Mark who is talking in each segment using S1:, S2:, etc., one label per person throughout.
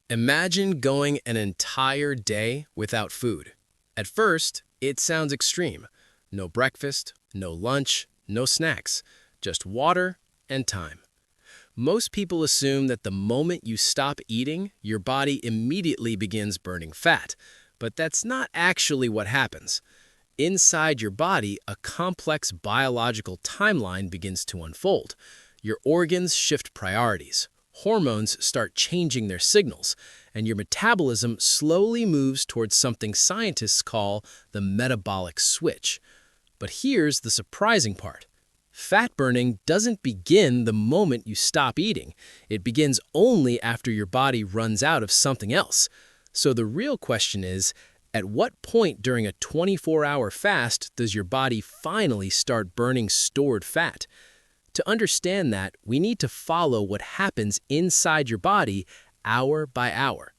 S1: Imagine going an entire day without food. At first, it sounds extreme. No breakfast, no lunch, no snacks, just water and time. Most people assume that the moment you stop eating, your body immediately begins burning fat. But that's not actually what happens. Inside your body, a complex biological timeline begins to unfold. Your organs shift priorities. Hormones start changing their signals, and your metabolism slowly moves towards something scientists call the metabolic switch. But here's the surprising part. Fat burning doesn't begin the moment you stop eating. It begins only after your body runs out of something else. So the real question is, at what point during a 24-hour fast does your body finally start burning stored fat? To understand that, we need to follow what happens inside your body hour by hour.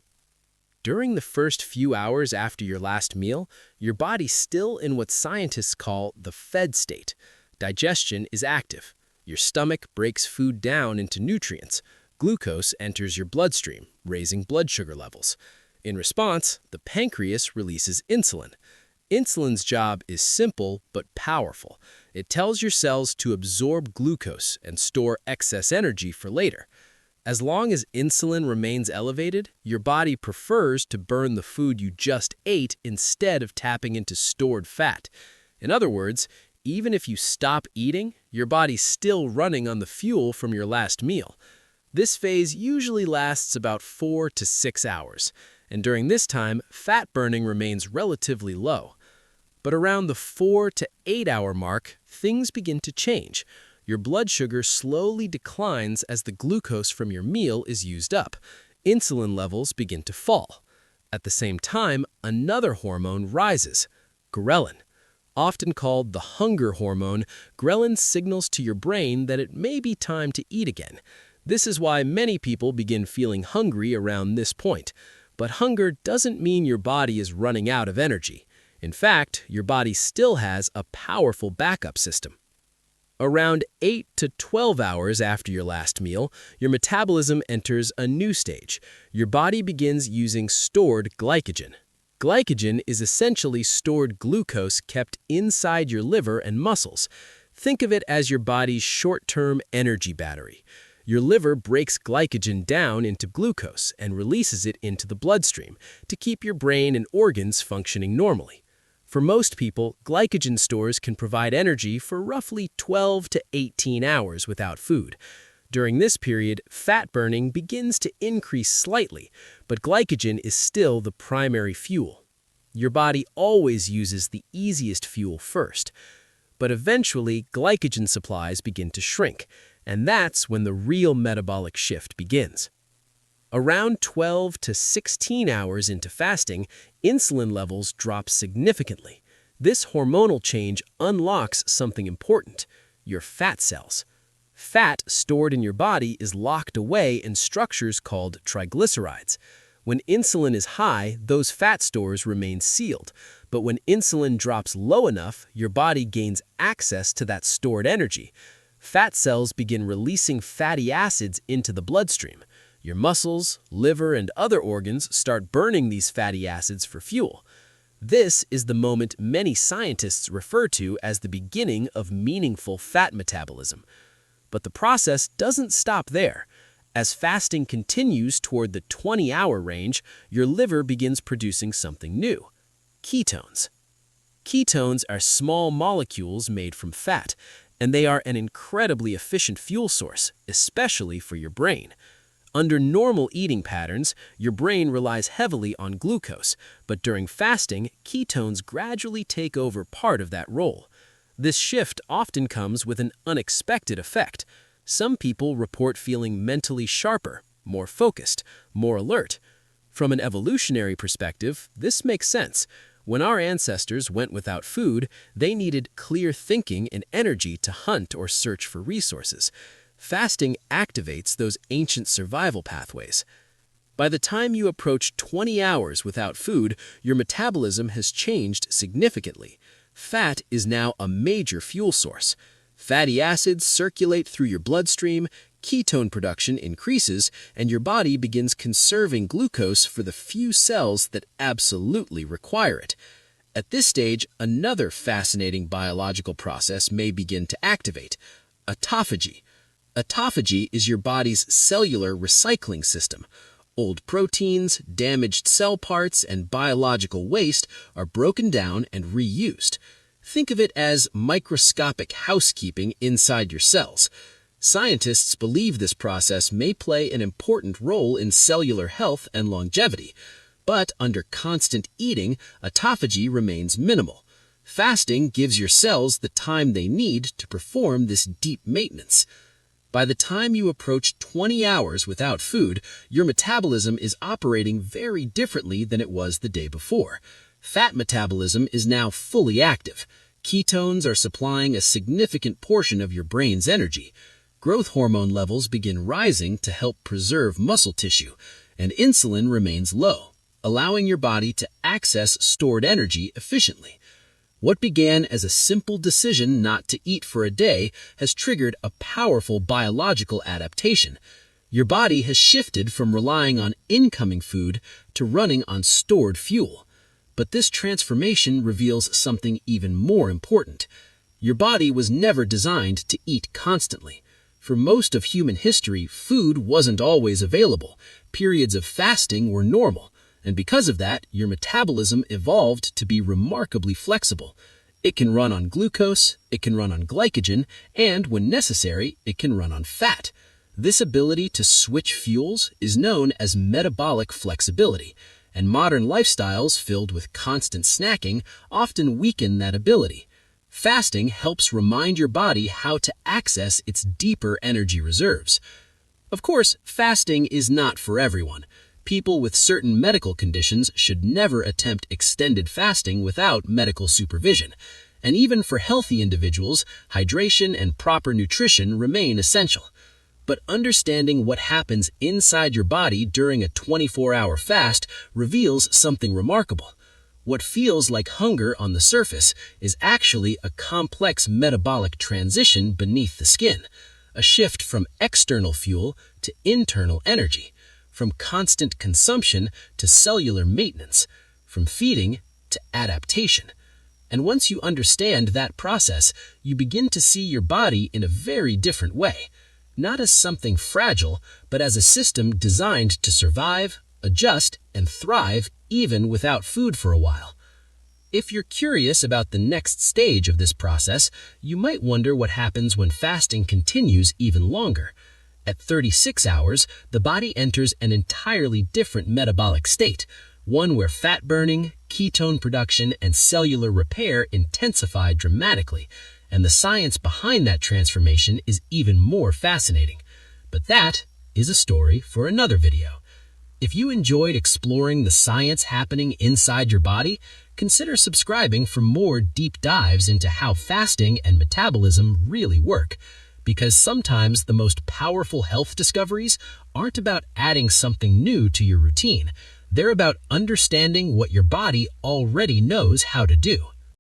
S1: During the first few hours after your last meal, your body's still in what scientists call the fed state. Digestion is active. Your stomach breaks food down into nutrients. Glucose enters your bloodstream, raising blood sugar levels. In response, the pancreas releases insulin. Insulin's job is simple but powerful. It tells your cells to absorb glucose and store excess energy for later. As long as insulin remains elevated, your body prefers to burn the food you just ate instead of tapping into stored fat. In other words, even if you stop eating, your body's still running on the fuel from your last meal. This phase usually lasts about 4 to 6 hours, and during this time, fat burning remains relatively low. But around the 4 to 8 hour mark, things begin to change. Your blood sugar slowly declines as the glucose from your meal is used up. Insulin levels begin to fall. At the same time, another hormone rises, ghrelin. Often called the hunger hormone, ghrelin signals to your brain that it may be time to eat again. This is why many people begin feeling hungry around this point. But hunger doesn't mean your body is running out of energy. In fact, your body still has a powerful backup system. Around 8 to 12 hours after your last meal, your metabolism enters a new stage. Your body begins using stored glycogen. Glycogen is essentially stored glucose kept inside your liver and muscles. Think of it as your body's short-term energy battery. Your liver breaks glycogen down into glucose and releases it into the bloodstream to keep your brain and organs functioning normally. For most people, glycogen stores can provide energy for roughly 12 to 18 hours without food. During this period, fat burning begins to increase slightly, but glycogen is still the primary fuel. Your body always uses the easiest fuel first. But eventually, glycogen supplies begin to shrink, and that's when the real metabolic shift begins. Around 12 to 16 hours into fasting, insulin levels drop significantly. This hormonal change unlocks something important: your fat cells. Fat stored in your body is locked away in structures called triglycerides. When insulin is high, those fat stores remain sealed. But when insulin drops low enough, your body gains access to that stored energy. Fat cells begin releasing fatty acids into the bloodstream. Your muscles, liver, and other organs start burning these fatty acids for fuel. This is the moment many scientists refer to as the beginning of meaningful fat metabolism. But the process doesn't stop there. As fasting continues toward the 20-hour range, your liver begins producing something new: ketones. Ketones are small molecules made from fat, and they are an incredibly efficient fuel source, especially for your brain. Under normal eating patterns, your brain relies heavily on glucose, but during fasting, ketones gradually take over part of that role. This shift often comes with an unexpected effect. Some people report feeling mentally sharper, more focused, more alert. From an evolutionary perspective, this makes sense. When our ancestors went without food, they needed clear thinking and energy to hunt or search for resources. Fasting activates those ancient survival pathways. By the time you approach 20 hours without food, your metabolism has changed significantly. Fat is now a major fuel source. Fatty acids circulate through your bloodstream, ketone production increases and your body begins conserving glucose for the few cells that absolutely require it. At this stage, another fascinating biological process may begin to activate: autophagy. Autophagy is your body's cellular recycling system. Old proteins, damaged cell parts, and biological waste are broken down and reused. Think of it as microscopic housekeeping inside your cells. Scientists believe this process may play an important role in cellular health and longevity, but under constant eating, autophagy remains minimal. Fasting gives your cells the time they need to perform this deep maintenance. By the time you approach 20 hours without food, your metabolism is operating very differently than it was the day before. Fat metabolism is now fully active. Ketones are supplying a significant portion of your brain's energy. Growth hormone levels begin rising to help preserve muscle tissue, and insulin remains low, allowing your body to access stored energy efficiently. What began as a simple decision not to eat for a day has triggered a powerful biological adaptation. Your body has shifted from relying on incoming food to running on stored fuel. But this transformation reveals something even more important. Your body was never designed to eat constantly. For most of human history, food wasn't always available. Periods of fasting were normal. And because of that, your metabolism evolved to be remarkably flexible. It can run on glucose, it can run on glycogen, and when necessary, it can run on fat. This ability to switch fuels is known as metabolic flexibility, and modern lifestyles filled with constant snacking often weaken that ability. Fasting helps remind your body how to access its deeper energy reserves. Of course, fasting is not for everyone. People with certain medical conditions should never attempt extended fasting without medical supervision. And even for healthy individuals, hydration and proper nutrition remain essential. But understanding what happens inside your body during a 24-hour fast reveals something remarkable. What feels like hunger on the surface is actually a complex metabolic transition beneath the skin, a shift from external fuel to internal energy, from constant consumption to cellular maintenance, from feeding to adaptation. And once you understand that process, you begin to see your body in a very different way, not as something fragile, but as a system designed to survive, adjust, and thrive even without food for a while. If you're curious about the next stage of this process, you might wonder what happens when fasting continues even longer. At 36 hours, the body enters an entirely different metabolic state, one where fat burning, ketone production, and cellular repair intensify dramatically, and the science behind that transformation is even more fascinating. But that is a story for another video. If you enjoyed exploring the science happening inside your body, consider subscribing for more deep dives into how fasting and metabolism really work. Because sometimes the most powerful health discoveries aren't about adding something new to your routine. They're about understanding what your body already knows how to do.